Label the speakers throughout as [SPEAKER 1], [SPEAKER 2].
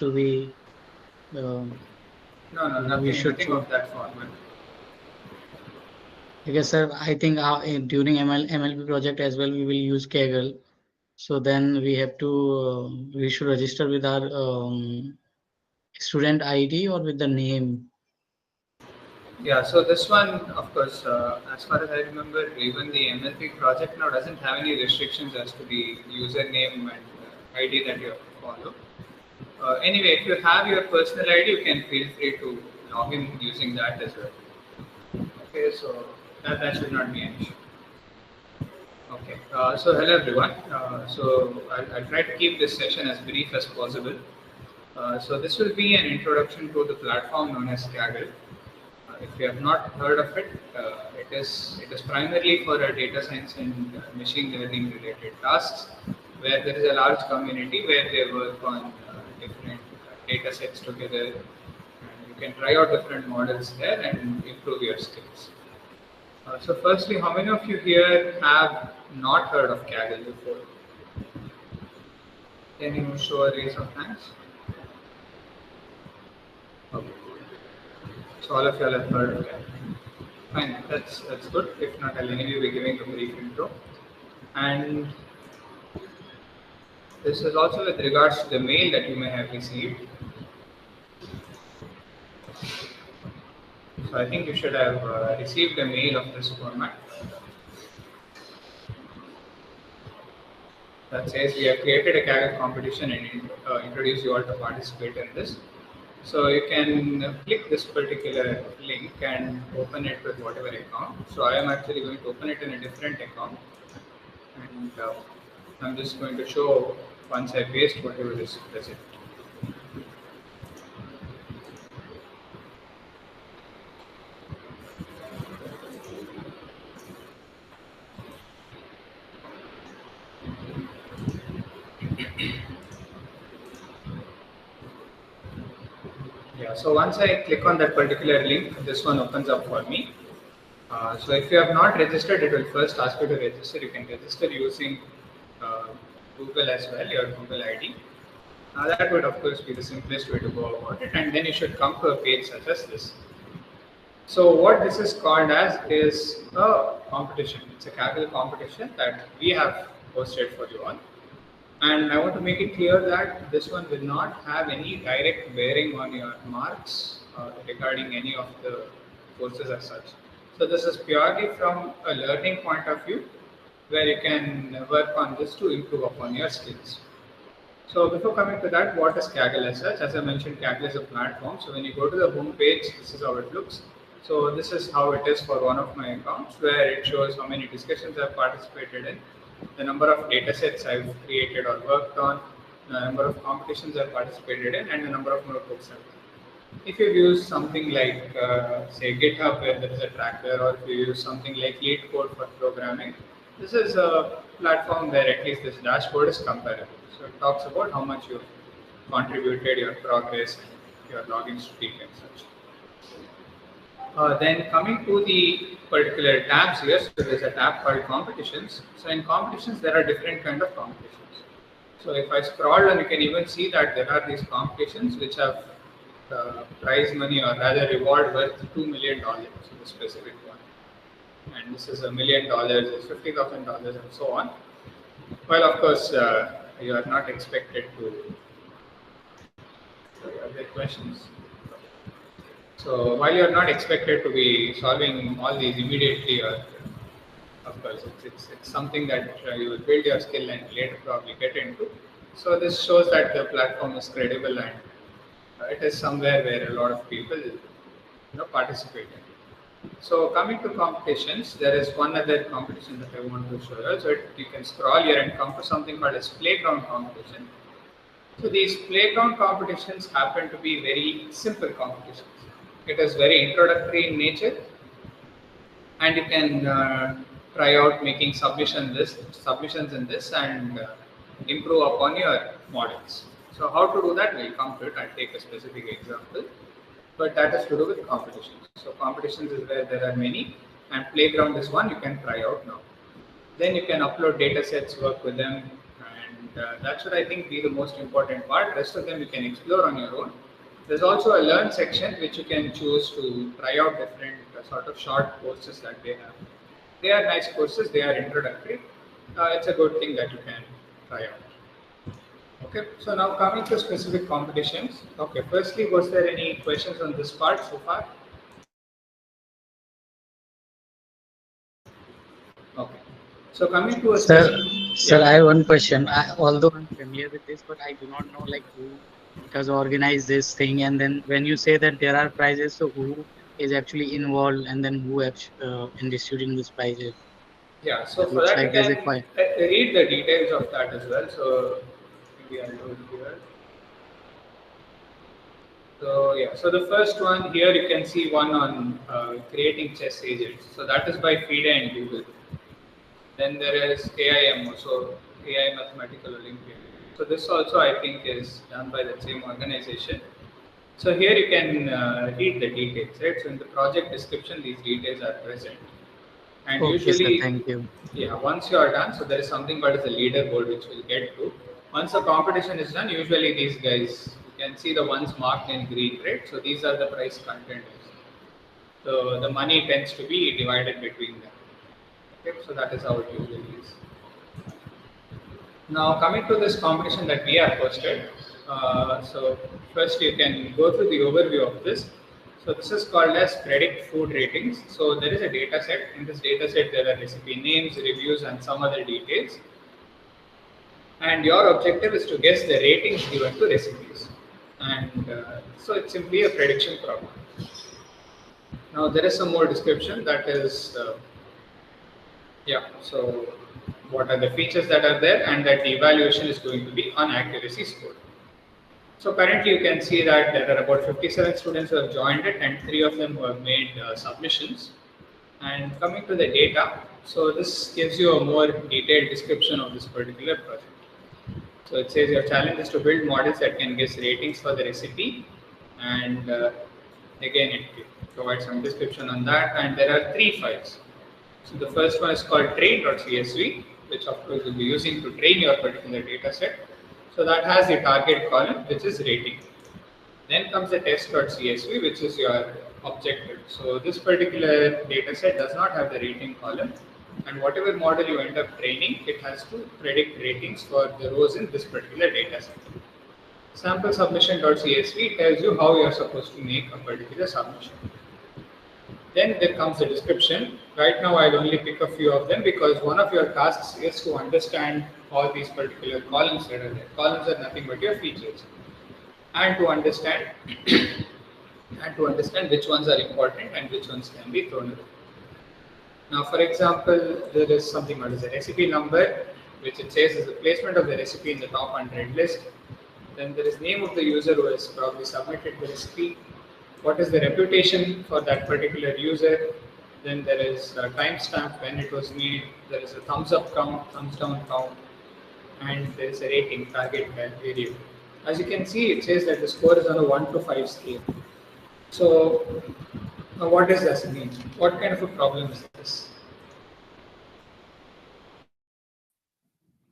[SPEAKER 1] to be
[SPEAKER 2] No,
[SPEAKER 1] we
[SPEAKER 2] nothing,
[SPEAKER 1] should
[SPEAKER 2] nothing
[SPEAKER 1] choose.
[SPEAKER 2] of that format.
[SPEAKER 1] Okay, sir. I think during MLP project as well, we will use Kaggle. So then we have to we should register with our student ID or with the name.
[SPEAKER 2] Yeah, so this one, of course, as far as I remember, even the MLP project now doesn't have any restrictions as to the username and ID that you have to follow. Anyway, if you have your personal ID, you can feel free to log in using that as well. Okay, so that should not be an issue. Okay, so hello everyone. I'll try to keep this session as brief as possible. So this will be an introduction to the platform known as Kaggle. If you have not heard of it, it is primarily for data science and machine learning related tasks, where there is a large community where they work on different data sets together. And you can try out different models there and improve your skills. So firstly, how many of you here have not heard of Kaggle before? Can you show a raise of hands? Okay. So all of you all have heard of Kaggle. Fine, that's good. If not, I'll anyway be giving a brief intro. And this is also with regards to the mail that you may have received. So I think you should have received a mail of this format that says we have created a Kaggle competition and introduce you all to participate in this. So you can click this particular link and open it with whatever account. So I am actually going to open it in a different account, and I'm just going to show once I paste whatever is present. Yeah, so once I click on that particular link, this one opens up for me. So if you have not registered, it will first ask you to register. You can register using uh, Google as well, your Google ID. That would of course be the simplest way to go about it, and then you should come to a page such as this. So what this is called as is a competition. It's a Kaggle competition that we have posted for you all. And I want to make it clear that this one will not have any direct bearing on your marks regarding any of the courses as such. So this is purely from a learning point of view, where you can work on this to improve upon your skills. So before coming to that, what is Kaggle as such? As I mentioned, Kaggle is a platform. So when you go to the home page, this is how it looks. So this is how it is for one of my accounts, where it shows how many discussions I've participated in, the number of data sets I've created or worked on, the number of competitions I've participated in, and the number of notebooks I've done. If you use something like, say, GitHub, where there is a tracker, or if you use something like leaderboard for programming, this is a platform where at least this dashboard is comparable. So it talks about how much you've contributed, your progress, and your login streak and such. Then coming to the particular tabs here, so there's a tab called competitions. So in competitions, there are different kind of competitions. So if I scroll down, you can even see that there are these competitions which have prize money or rather reward worth $2 million, so the specific one. And this is $1 million, it's $50,000 and so on. Well, of course, you are not expected to. Sorry, are there questions? So while you are not expected to be solving all these immediately, or of course it's something that you will build your skill and later probably get into. So this shows that the platform is credible, and it is somewhere where a lot of people participate in. So coming to competitions, there is one other competition that I want to show you. So you can scroll here and come to something called as playground competition. So these playground competitions happen to be very simple competitions. It is very introductory in nature, and you can try out making submissions in this and improve upon your models. So how to do that? We'll come to it. I'll take a specific example, but that is to do with competitions. So competitions is where there are many, and playground is one you can try out now. Then you can upload data sets, work with them, and that should, I think, be the most important part. Rest of them you can explore on your own. There's also a learn section which you can choose to try out different sort of short courses that they have. They are nice courses, they are introductory. It's a good thing that you can try out. Okay, so now coming to specific competitions. Okay, firstly, was there any questions on this part so far? Okay, so coming to a
[SPEAKER 1] Sir,
[SPEAKER 2] specific,
[SPEAKER 1] sir, I
[SPEAKER 2] yeah.
[SPEAKER 1] have one question. Although I'm familiar with this, but I do not know like who does organize this thing. And then when you say that there are prizes, so who is actually involved, and then who in distributing these prizes?
[SPEAKER 2] Yeah, so
[SPEAKER 1] It
[SPEAKER 2] for
[SPEAKER 1] looks
[SPEAKER 2] that you
[SPEAKER 1] like there's a
[SPEAKER 2] can
[SPEAKER 1] quite.
[SPEAKER 2] read the details of that as well. So maybe I'll do it here. So yeah, so the first one here you can see one on creating chess agents. So that is by FIDE and Google. Then there is AIM also, AI Mathematical Olympiad. So this also I think is done by the same organization. So here you can read the details, right? So in the project description, these details are present. And
[SPEAKER 1] Okay, sir.
[SPEAKER 2] usually,
[SPEAKER 1] Thank you.
[SPEAKER 2] yeah, once you are done, so there is something called as a leaderboard which we'll get to. Once the competition is done, usually these guys, you can see the ones marked in green, right? So these are the prize contenders. So the money tends to be divided between them. Okay, so that is how it usually is. Now coming to this competition that we have posted, so first you can go through the overview of this. So this is called as predict food ratings. So there is a data set. In this data set there are recipe names, reviews and some other details. And your objective is to guess the ratings given to recipes. And so it's simply a prediction problem. Now there is some more description that is yeah, so what are the features that are there and that the evaluation is going to be on accuracy score. So currently you can see that there are about 57 students who have joined it and 3 of them who have made submissions. And coming to the data, so this gives you a more detailed description of this particular project. So it says your challenge is to build models that can guess ratings for the recipe, and again it provides some description on that. And there are 3 files. So the first one is called train.csv, which of course you'll be using to train your particular data set. So that has the target column, which is rating. Then comes the test.csv, which is your objective. So this particular data set does not have the rating column, and whatever model you end up training, it has to predict ratings for the rows in this particular data set. Sample submission.csv tells you how you are supposed to make a particular submission. Then there comes the description. Right now I'll only pick a few of them because one of your tasks is to understand all these particular columns that are there. Columns are nothing but your features. And to understand which ones are important and which ones can be thrown away. Now for example, there is something called as a recipe number, which it says is the placement of the recipe in the top 100 list. Then there is name of the user who has probably submitted the recipe. What is the reputation for that particular user? Then there is a timestamp when it was made. There is a thumbs up count, thumbs down count, and there is a rating target variable. As you can see, it says that the score is on a 1 to 5 scale. So, now what does this mean? What kind of a problem is this?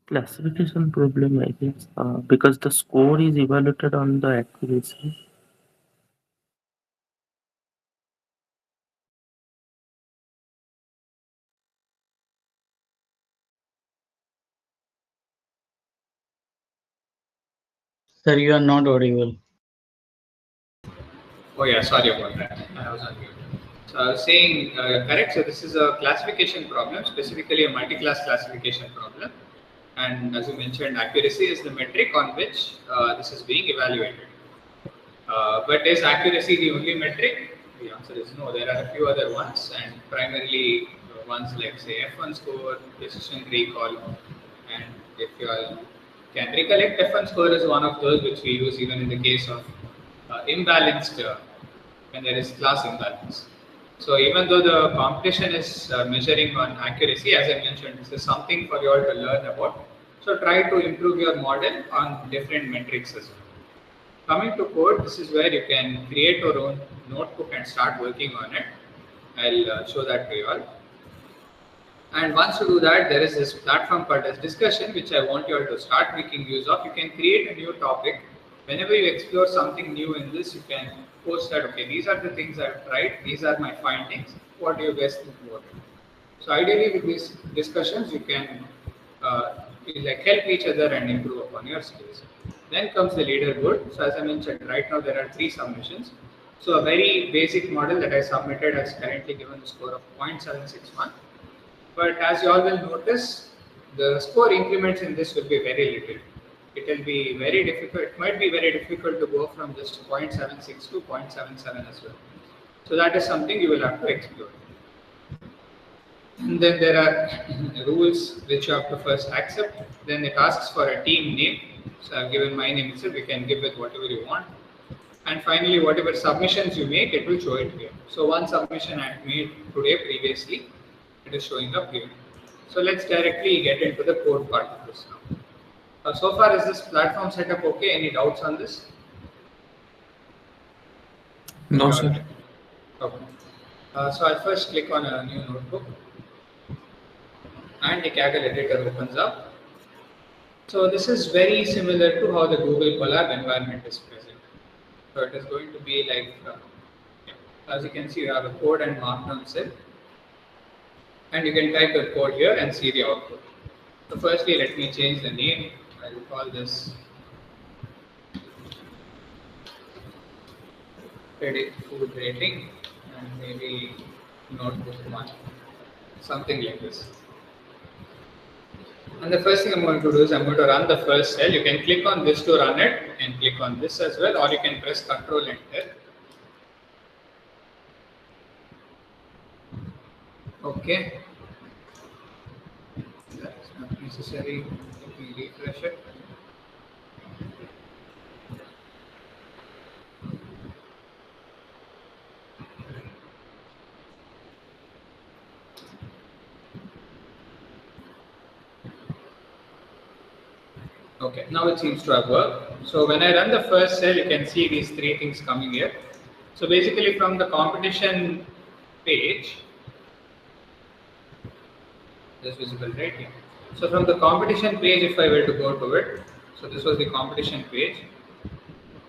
[SPEAKER 3] Classification problem, I guess, because the score is evaluated on the accuracy.
[SPEAKER 1] Sir, you are not audible.
[SPEAKER 2] Oh yeah, sorry about that. I was on mute. So I was saying, correct. So this is a classification problem, specifically a multi-class classification problem. And as you mentioned, accuracy is the metric on which this is being evaluated. But is accuracy the only metric? The answer is no. There are a few other ones, and primarily ones like say F1 score, decision recall, and if you all can recollect, F1 score is one of those which we use even in the case of imbalanced when there is class imbalance. So even though the competition is measuring on accuracy, as I mentioned, this is something for you all to learn about. So try to improve your model on different metrics as well. Coming to code, this is where you can create your own notebook and start working on it. I'll show that to you all. And once you do that, there is this platform called as discussion, which I want you all to start making use of. You can create a new topic. Whenever you explore something new in this, you can post that, okay, these are the things I've tried, these are my findings. What do you guys think about it? So ideally, with these discussions, you can like help each other and improve upon your skills. Then comes the leaderboard. So as I mentioned, right now there are 3 submissions. So a very basic model that I submitted has currently given a score of 0.761. But as you all will notice, the score increments in this will be very little. It will be very difficult. It might be very difficult to go from just 0.76 to 0.77 as well. So that is something you will have to explore. And then there are rules which you have to first accept. Then it asks for a team name. So I've given my name itself. You can give it whatever you want. And finally, whatever submissions you make, it will show it here. So one submission I made today previously, it is showing up here. So let's directly get into the code part of this now. So far, is this platform setup okay? Any doubts on this?
[SPEAKER 4] No, sir.
[SPEAKER 2] Okay. So I'll first click on a new notebook and the Kaggle editor opens up. So this is very similar to how the Google Colab environment is present. So it is going to be like, as you can see, you have a code and markdown cell. And you can type your code here and see the output. So firstly, let me change the name. I will call this credit food rating and maybe notebook 1, something like this. And the first thing I'm going to do is I'm going to run the first cell. You can click on this to run it and click on this as well, or you can press Control Enter. Okay. That is not necessary. Let me refresh it. Okay, now it seems to have worked. So when I run the first cell, you can see these 3 things coming here. So basically from the competition page, this is visible right here. So from the competition page, if I were to go to it, so this was the competition page.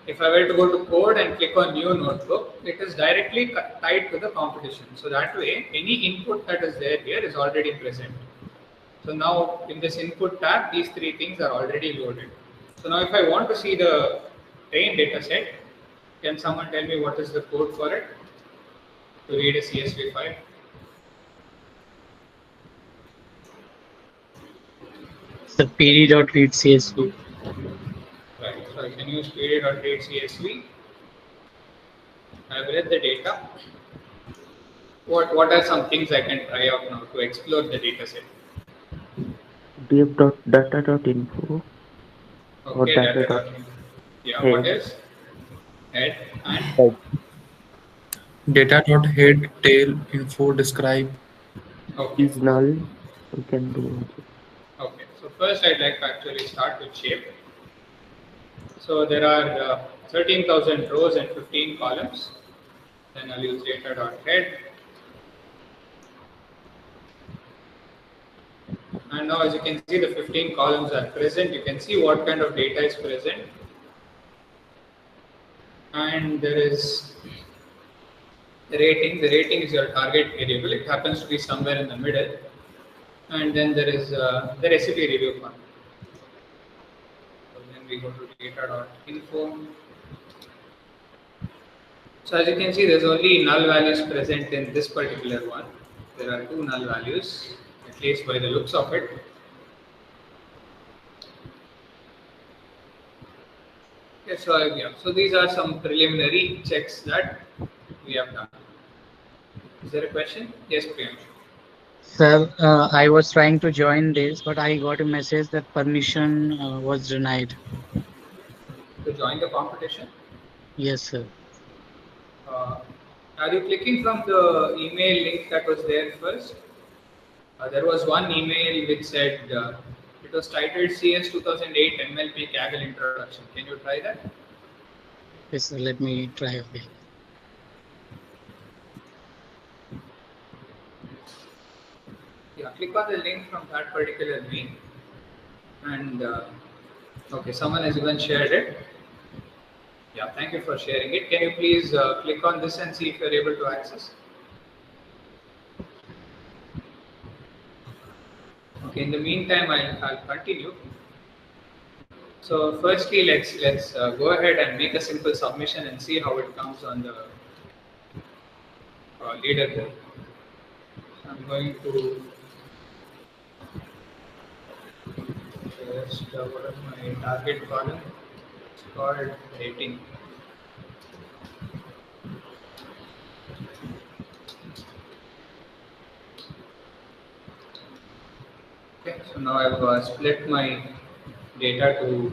[SPEAKER 2] If I were to go to code and click on new notebook, it is directly tied to the competition. So that way, any input that is there here is already present. So now in this input tab, these 3 things are already loaded. So now if I want to see the train data set, can someone tell me what is the code for it to read a CSV file?
[SPEAKER 1] It's the pd.read CSV.
[SPEAKER 2] Right, so I can use pd.read CSV. I've read the data. What are some things I can try out now to explore the data set?
[SPEAKER 3] df.data.info or
[SPEAKER 2] Okay,
[SPEAKER 3] data.
[SPEAKER 2] Yeah, what is head and
[SPEAKER 3] Head.
[SPEAKER 4] Data.head tail info describe.
[SPEAKER 2] okay.
[SPEAKER 3] Is null. We can do also.
[SPEAKER 2] Okay, so first I'd like to actually start with shape. So there are 13,000 rows and 15 columns. Then I'll use data.head. And now as you can see, the 15 columns are present. You can see what kind of data is present. And there is the rating. The rating is your target variable. It happens to be somewhere in the middle. And then there is the recipe review form. So then we go to data.info. So as you can see, there's only null values present in this particular one. There are 2 null values, at least by the looks of it. Okay, so these are some preliminary checks that we have done. Is there a question? Yes, Priyank.
[SPEAKER 1] Sir, I was trying to join this, but I got a message that permission was denied.
[SPEAKER 2] To join the competition,
[SPEAKER 1] Yes, sir.
[SPEAKER 2] are you clicking from the email link that was there first? There was one email which said it was titled CS 2008 MLP Kaggle Introduction. Can you try that?
[SPEAKER 1] Yes, sir. Let me try again.
[SPEAKER 2] Yeah, click click on the link from that particular link, and okay, someone has even shared it. Yeah, thank you for sharing it. Can you please click on this and see if you're able to access? Okay, in the meantime, I'll continue. So firstly, let's go ahead and make a simple submission and see how it comes on the leaderboard. I'm going to just what is my target column? It's called rating. Okay, so now I've split my data to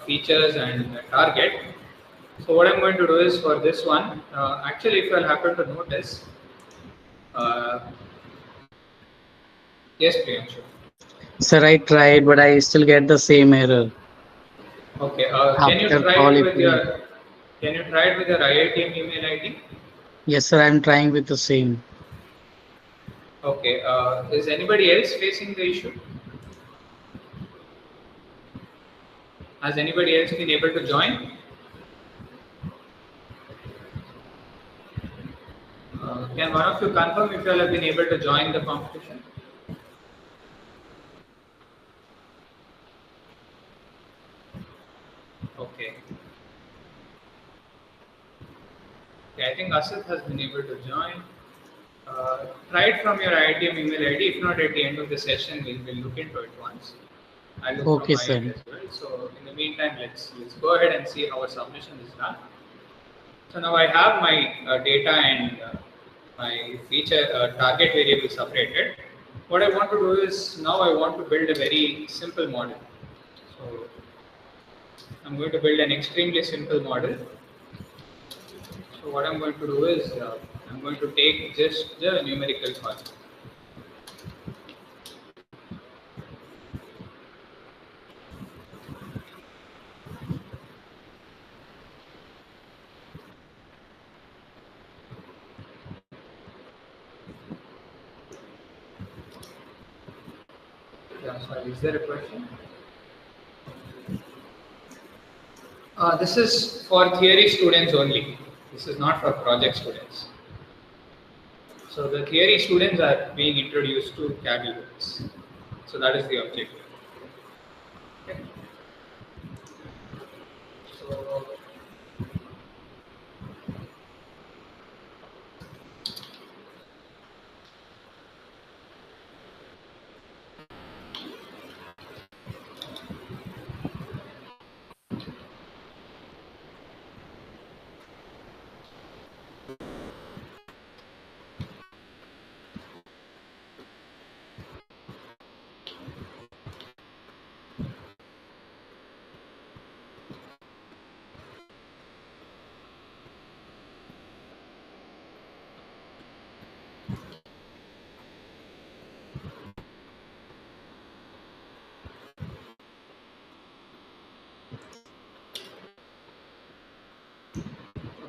[SPEAKER 2] features and target. So what I'm going to do is for this one, actually, if you'll happen to notice, uh, yes, Priyanshu.
[SPEAKER 1] Sir, I tried, but I still get the same error
[SPEAKER 2] Okay, can you
[SPEAKER 1] after
[SPEAKER 2] try it with
[SPEAKER 1] qualifying.
[SPEAKER 2] your IITM email ID?
[SPEAKER 1] Yes, sir, I'm trying with the same.
[SPEAKER 2] Okay, is anybody else facing the issue? Has anybody else been able to join? Can one of you confirm if you all have been able to join the competition? Okay. Okay, I think Asit has been able to join. Try it from your IITM email ID. If not, at the end of the session, we'll look into it once. I'll look from
[SPEAKER 1] Okay,
[SPEAKER 2] my end
[SPEAKER 1] sir.
[SPEAKER 2] as well. So in the meantime, let's go ahead and see how our submission is done. So now I have my data and my feature target variable separated. What I want to do is now I want to build a very simple model. So I'm going to build an extremely simple model. So what I'm going to do is I'm going to take just the numerical column. Yeah, sorry, is there a question? This is for theory students only. This is not for project students. So the theory students are being introduced to Kaggle. So that is the objective. Okay. So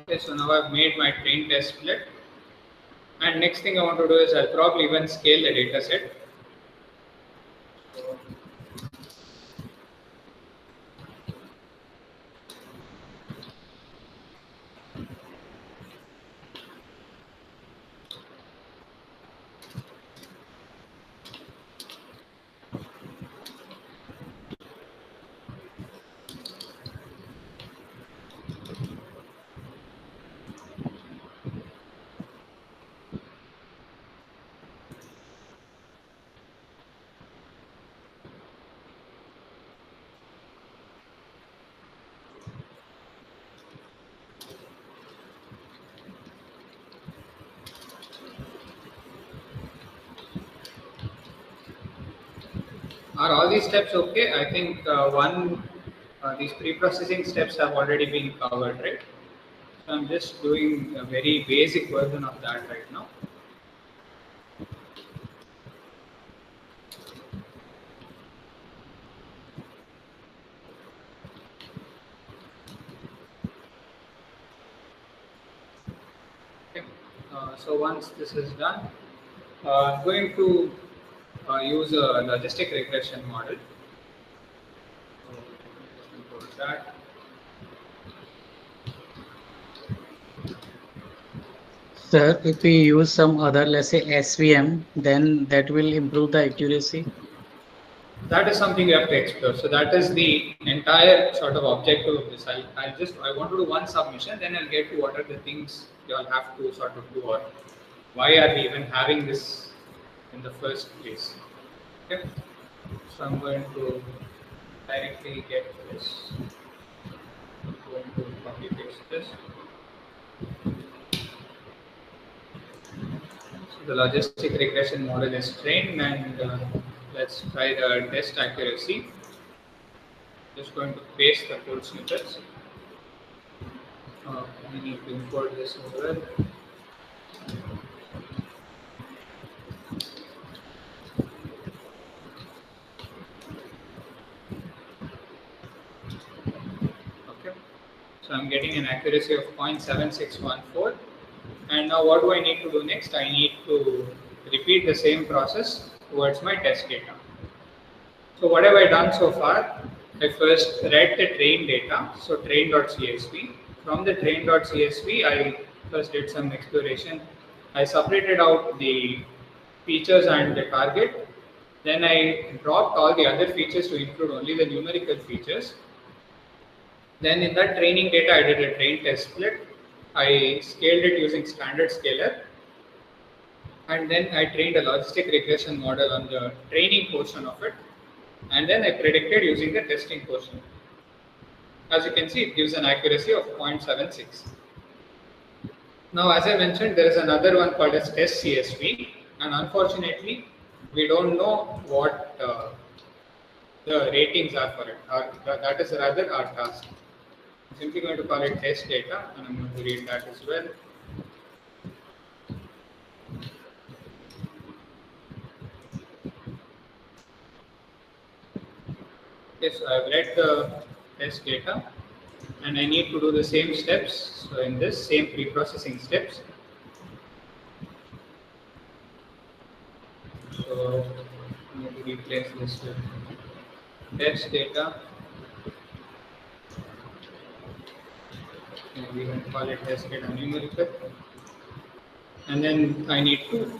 [SPEAKER 2] okay, so now I've made my train test split. And next thing I want to do is I'll probably even scale the data set. Are all these steps okay? I think these pre-processing steps have already been covered, right? So I'm just doing a very basic version of that right now. Okay. So once this is done, I'm going to use a logistic regression model. So let's go to that.
[SPEAKER 1] Sir, if we use some other, let's say SVM, then that will improve the accuracy.
[SPEAKER 2] That is something you have to explore. So that is the entire sort of objective of this. I want to do one submission, then I'll get to what are the things you all have to sort of do, or why are we even having this in the first place. Okay. So I'm going to directly get this. I'm going to copy paste this. So the logistic regression model is trained, and let's try the test accuracy. Just going to paste the code snippets. We need to import this as well. Okay, so I'm getting an accuracy of 0.7614. And now what do I need to do next? I need to repeat the same process towards my test data. So what have I done so far? I first read the train data, so train.csv. From the train.csv, I first did some exploration. I separated out the features and the target. Then I dropped all the other features to include only the numerical features. Then in that training data, I did a train test split. I scaled it using standard scaler. And then I trained a logistic regression model on the training portion of it. And then I predicted using the testing portion. As you can see, it gives an accuracy of 0.76. Now, as I mentioned, there is another one called as test CSV, and unfortunately, we don't know what the ratings are for it. That is rather our task. I'm simply going to call it test data, and I'm going to read that as well. Yes, I've read the test data, and I need to do the same steps. So in this, same pre-processing steps. So I need to replace this with test data. And we can call it test data numerical. And then I need to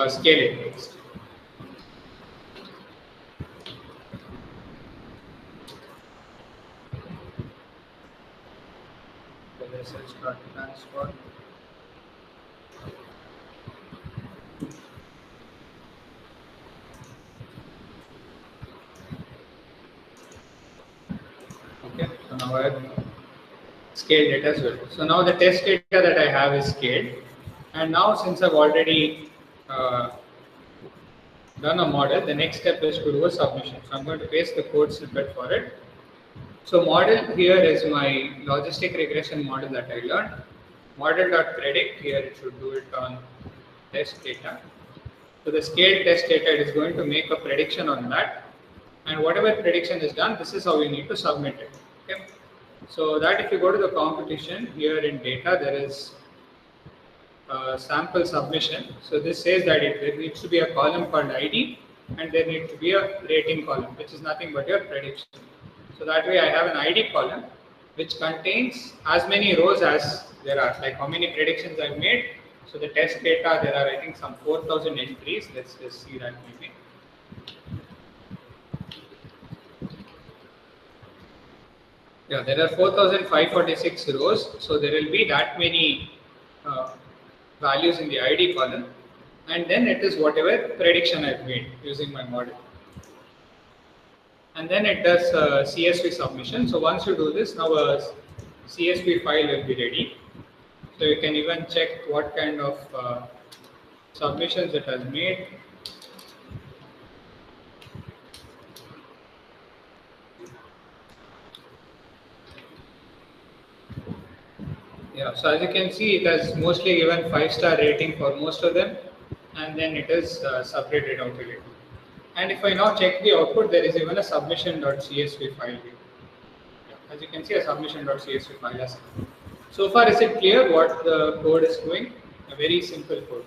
[SPEAKER 2] scale it next. Transfer. Okay, so now I have scaled it as well. So now the test data that I have is scaled, and now since I've already done a model, the next step is to do a submission. So I'm going to paste the code snippet for it. So model here is my logistic regression model that I learned. Model.predict, here it should do it on test data. So the scaled test data, it is going to make a prediction on that. And whatever prediction is done, this is how we need to submit it. Okay. So that if you go to the competition, here in data, there is a sample submission. So this says that there needs to be a column called ID, and there needs to be a rating column, which is nothing but your prediction. So that way I have an ID column which contains as many rows as there are, like how many predictions I've made. So the test data, there are I think some 4,000 entries. Let's just see that maybe. Yeah, there are 4,546 rows. So there will be that many values in the ID column. And then it is whatever prediction I've made using my model. And then it does CSV submission. So once you do this, now a CSV file will be ready. So you can even check what kind of submissions it has made. Yeah, so as you can see, it has mostly given 5-star rating for most of them, and then it is separated out a little. And if I now check the output, there is even a submission.csv file here. As you can see, a submission.csv file has. So far, is it clear what the code is doing? A very simple code.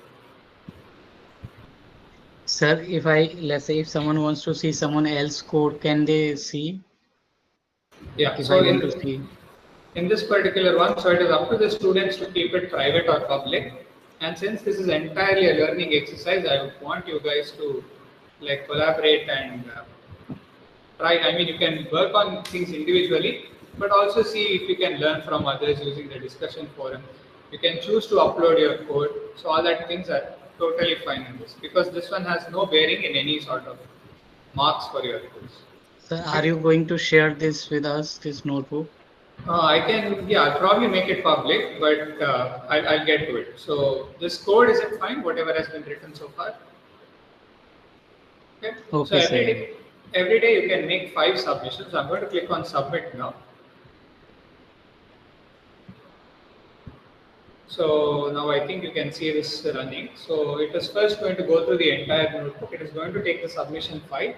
[SPEAKER 1] Sir, if let's say if someone wants to see someone else code, can they see?
[SPEAKER 2] Yeah,
[SPEAKER 1] If
[SPEAKER 2] so
[SPEAKER 1] I want to see.
[SPEAKER 2] in this particular one, so it is up to the students to keep it private or public. And since this is entirely a learning exercise, I would want you guys to like collaborate and try. I mean, you can work on things individually, but also see if you can learn from others using the discussion forum. You can choose to upload your code. So all that things are totally fine in this because this one has no bearing in any sort of marks for your course.
[SPEAKER 1] Sir, are
[SPEAKER 2] Okay.
[SPEAKER 1] you going to share this with us, this notebook?
[SPEAKER 2] I can, yeah, I'll probably make it public, but I'll get to it. So this code is it fine? Whatever has been written so far. Okay. So
[SPEAKER 1] Okay, sir.
[SPEAKER 2] every day you can make 5 submissions. I'm going to click on submit now. So now I think you can see this running. So it is first going to go through the entire notebook. It is going to take the submission file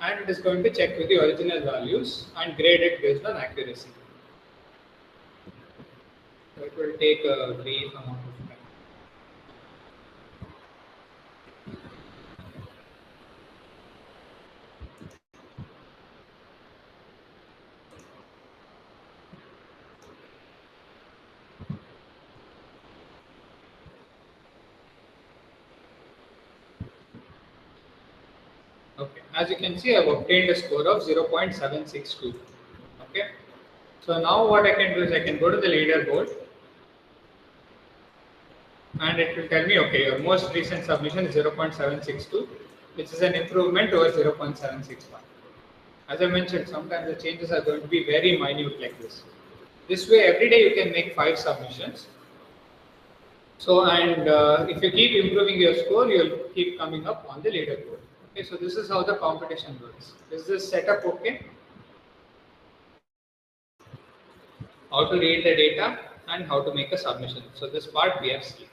[SPEAKER 2] and it is going to check with the original values and grade it based on accuracy. So it will take a brief amount of time. Okay, as you can see, I've obtained a score of 0.762. Okay, so now what I can do is I can go to the leaderboard and it will tell me, okay, your most recent submission is 0.762, which is an improvement over 0.761. As I mentioned, sometimes the changes are going to be very minute like this. This way, every day you can make 5 submissions. So, and if you keep improving your score, you'll keep coming up on the leaderboard. Okay, so this is how the competition works. Is this setup okay? How to read the data and how to make a submission. So this part we have seen.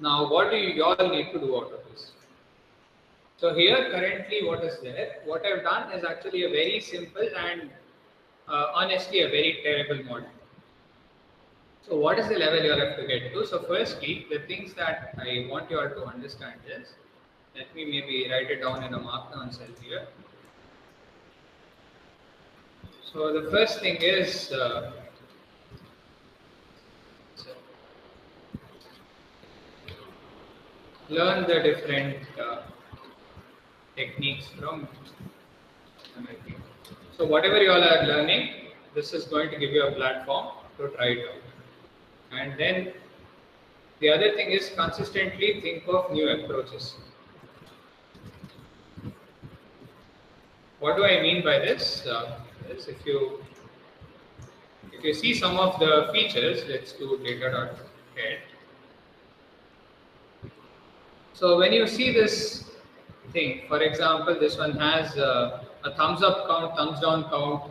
[SPEAKER 2] Now, what do you all need to do out of this? So here currently what is there, what I've done is actually a very simple and honestly a very terrible model. So what is the level you have to get to? So firstly, the things that I want you all to understand is, let me maybe write it down in a markdown cell here. So the first thing is, learn the different techniques from MIT. So whatever you all are learning, this is going to give you a platform to try it out. And then the other thing is consistently think of new approaches. What do I mean by this? Is if you see some of the features, let's do data.get. So when you see this thing, for example, this one has a thumbs up count, thumbs down count,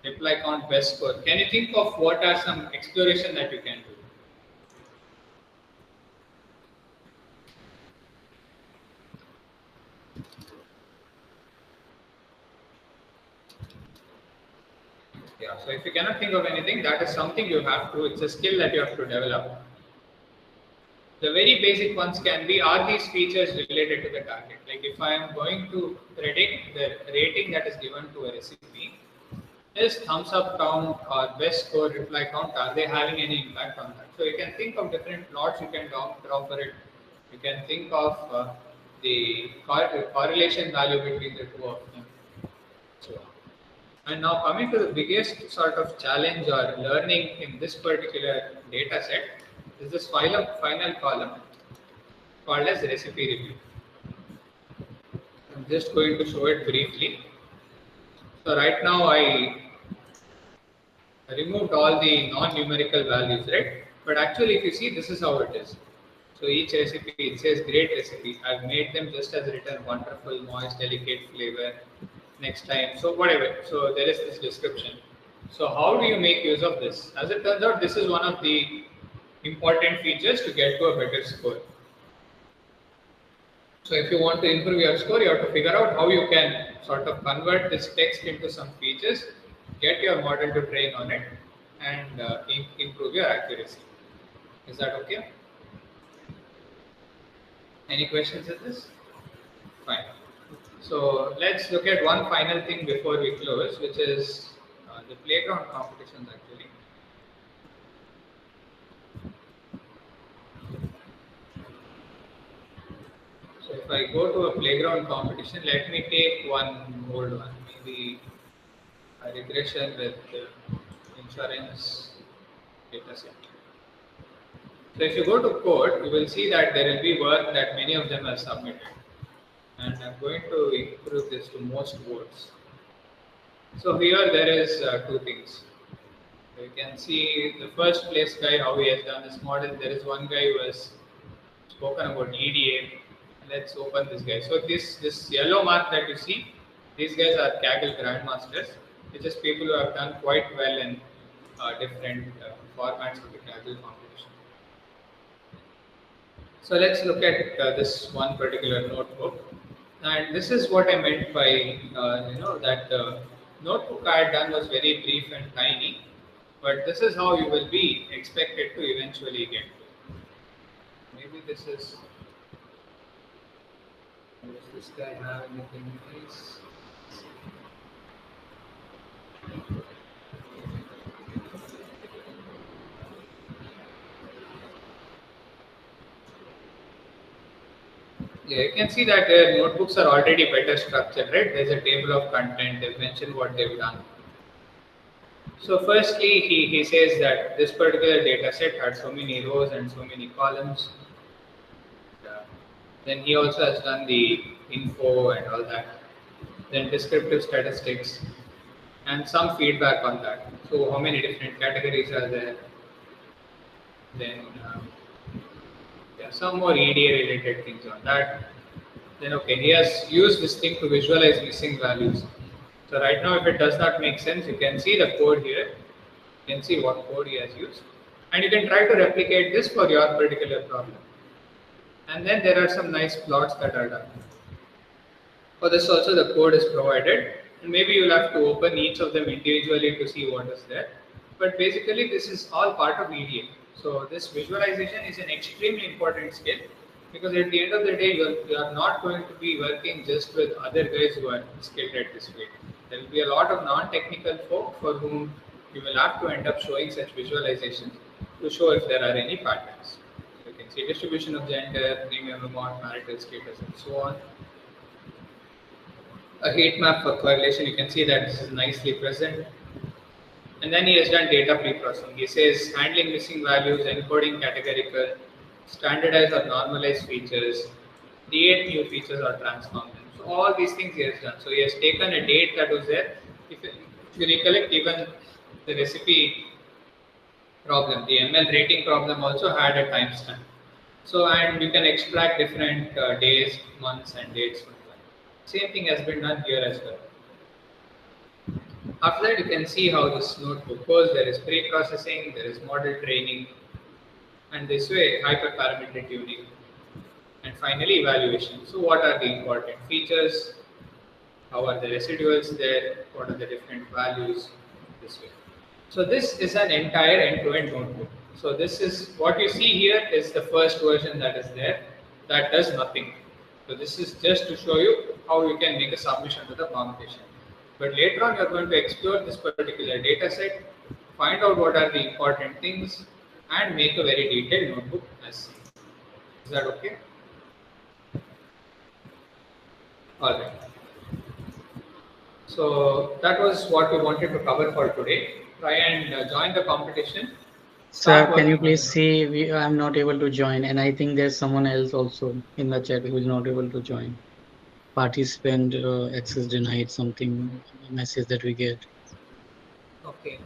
[SPEAKER 2] reply count, best score. Can you think of what are some exploration that you can do? Yeah, so if you cannot think of anything, that is something you have to, it's a skill that you have to develop. The very basic ones can be, are these features related to the target? Like if I am going to predict the rating that is given to a recipe, is thumbs up count or best score reply count, are they having any impact on that? So you can think of different plots you can draw for it. You can think of the correlation value between the two of them. So, and now coming to the biggest sort of challenge or learning in this particular data set is this final column called as recipe review. I'm just going to show it briefly. So right now I removed all the non-numerical values, right? But actually if you see, this is how it is. So each recipe, it says great recipe. I've made them just as written, wonderful, moist, delicate flavor. Next time, so whatever. So there is this description. So how do you make use of this? As it turns out, this is one of the important features to get to a better score. So if you want to improve your score, you have to figure out how you can sort of convert this text into some features, get your model to train on it, and improve your accuracy. Is that okay? Any questions at this? Fine. So let's look at one final thing before we close, which is the playground competitions actually. So if I go to a playground competition, let me take one old one, maybe a regression with insurance data set. So if you go to code, you will see that there will be work that many of them have submitted. And I'm going to improve this to most votes. So here there is two things. So you can see the first place guy, how he has done this model. There is one guy who has spoken about EDA. Let's open this guy. So this yellow mark that you see, these guys are Kaggle grandmasters. It's just people who have done quite well in different formats of the Kaggle competition. So let's look at this one particular notebook. And this is what I meant by, that notebook I had done was very brief and tiny, but this is how you will be expected to eventually get to. Maybe this is, does this guy have anything nice? Yeah, you can see that their notebooks are already better structured, right? There's a table of content, they've mentioned what they've done. So firstly, he says that this particular data set had so many rows and so many columns. Then he also has done the info and all that. Then descriptive statistics and some feedback on that. So how many different categories are there? Then some more EDA related things on that. Then okay, he has used this thing to visualize missing values. So right now, if it does not make sense, you can see the code here. You can see what code he has used, and you can try to replicate this for your particular problem. And then there are some nice plots that are done. For this also the code is provided, and maybe you'll have to open each of them individually to see what is there. But basically, this is all part of EDA. So this visualization is an extremely important skill, because at the end of the day, you are not going to be working just with other guys who are skilled at this field. There will be a lot of non-technical folk for whom you will have to end up showing such visualizations to show if there are any patterns. So you can see distribution of gender, premium amount, marital status, and so on. A heat map for correlation, you can see that this is nicely present. And then he has done data pre-processing. He says handling missing values, encoding categorical, standardize or normalize features, create new features or transform them. So all these things he has done. So he has taken a date that was there. If you recollect, even the recipe problem, the ML rating problem also had a timestamp. So, and you can extract different days, months, and dates from that. Same thing has been done here as well. After that, you can see how this notebook goes. There is pre-processing, there is model training, and this way hyperparameter tuning, and finally evaluation. So what are the important features? How are the residuals there? What are the different values? This way. So this is an entire end-to-end notebook. So this is what you see here is the first version that is there. That does nothing. So this is just to show you how you can make a submission to the competition. But later on, you're going to explore this particular data set, find out what are the important things, and make a very detailed notebook as seen. Is that okay? Alright. So that was what we wanted to cover for today. Try and join the competition.
[SPEAKER 1] Sir, can you please see? I'm not able to join, and I think there's someone else also in the chat who is not able to join. Participant access denied, something message that we get.
[SPEAKER 2] Okay.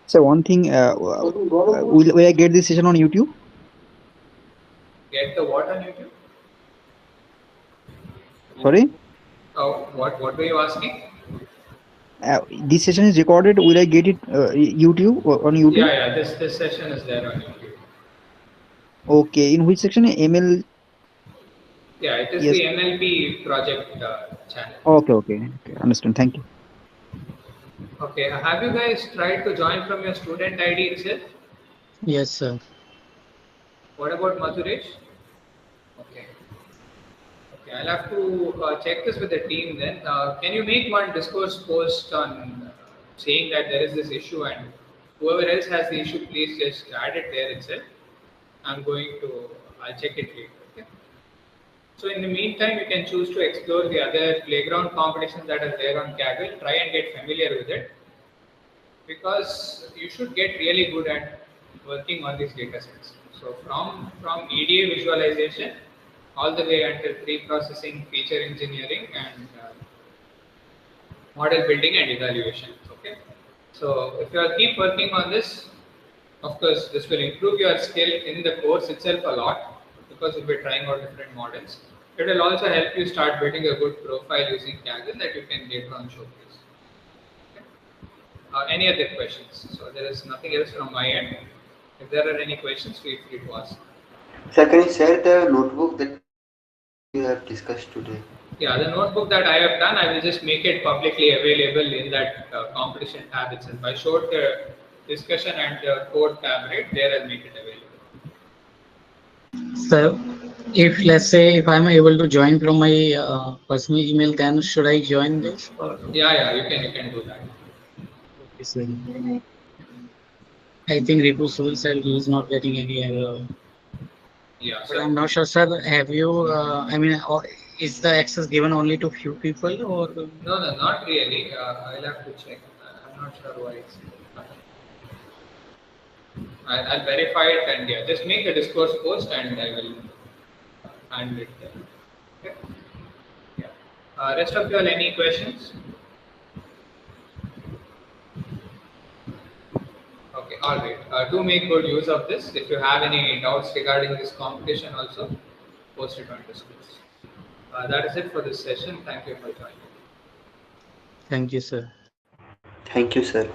[SPEAKER 5] So one thing, will I get this session on YouTube?
[SPEAKER 2] Get the what on YouTube?
[SPEAKER 5] Sorry?
[SPEAKER 2] Oh, what were you asking?
[SPEAKER 5] This session is recorded. Will I get it YouTube or on YouTube?
[SPEAKER 2] Yeah. This session is there on YouTube.
[SPEAKER 5] Okay. In which section? ML.
[SPEAKER 2] Yeah, it is
[SPEAKER 5] Yes.
[SPEAKER 2] the NLP project channel.
[SPEAKER 5] Okay. Understand. Thank you.
[SPEAKER 2] Okay. Have you guys tried to join from your student ID itself?
[SPEAKER 1] Yes, sir.
[SPEAKER 2] What about Madhuresh? Okay. Okay, I'll have to check this with the team then. Can you make one discourse post on saying that there is this issue, and whoever else has the issue, please just add it there itself. I'll check it later. Okay. So in the meantime, you can choose to explore the other playground competitions that are there on Kaggle. Try and get familiar with it, because you should get really good at working on these data sets. So from EDA visualization all the way until pre-processing, feature engineering, and model building and evaluation. Okay. So if you keep working on this, of course, this will improve your skill in the course itself a lot, because you'll be trying out different models. It will also help you start building a good profile using Kaggle that you can later on showcase. Okay. Any other questions? So there is nothing else from my end. If there are any questions, feel free to ask.
[SPEAKER 6] Sir, can you share the notebook that you have discussed today?
[SPEAKER 2] Yeah, the notebook that I have done, I will just make it publicly available in that competition tab itself. I showed the discussion and the code tab right there. I'll make it available.
[SPEAKER 1] So, if let's say if I'm able to join from my personal email, then should I join this? Or?
[SPEAKER 2] Yeah, you can do that.
[SPEAKER 1] Okay, sir. I think Ripu Soul said he's not getting any error.
[SPEAKER 2] Yeah,
[SPEAKER 1] But
[SPEAKER 2] so
[SPEAKER 1] I'm not sure, sir. Have you? I mean, is the access given only to few people, or?
[SPEAKER 2] no, not really. I'll have to check. I'm not sure why it's. I'll verify it, and yeah, just make a discourse post and I will handle it there. Okay. Yeah. Rest of you all, any questions? Okay, all right. Do make good use of this. If you have any doubts regarding this competition, also post it on Discourse. That is it for this session. Thank you for joining.
[SPEAKER 1] Thank you, sir.
[SPEAKER 6] Thank you, sir.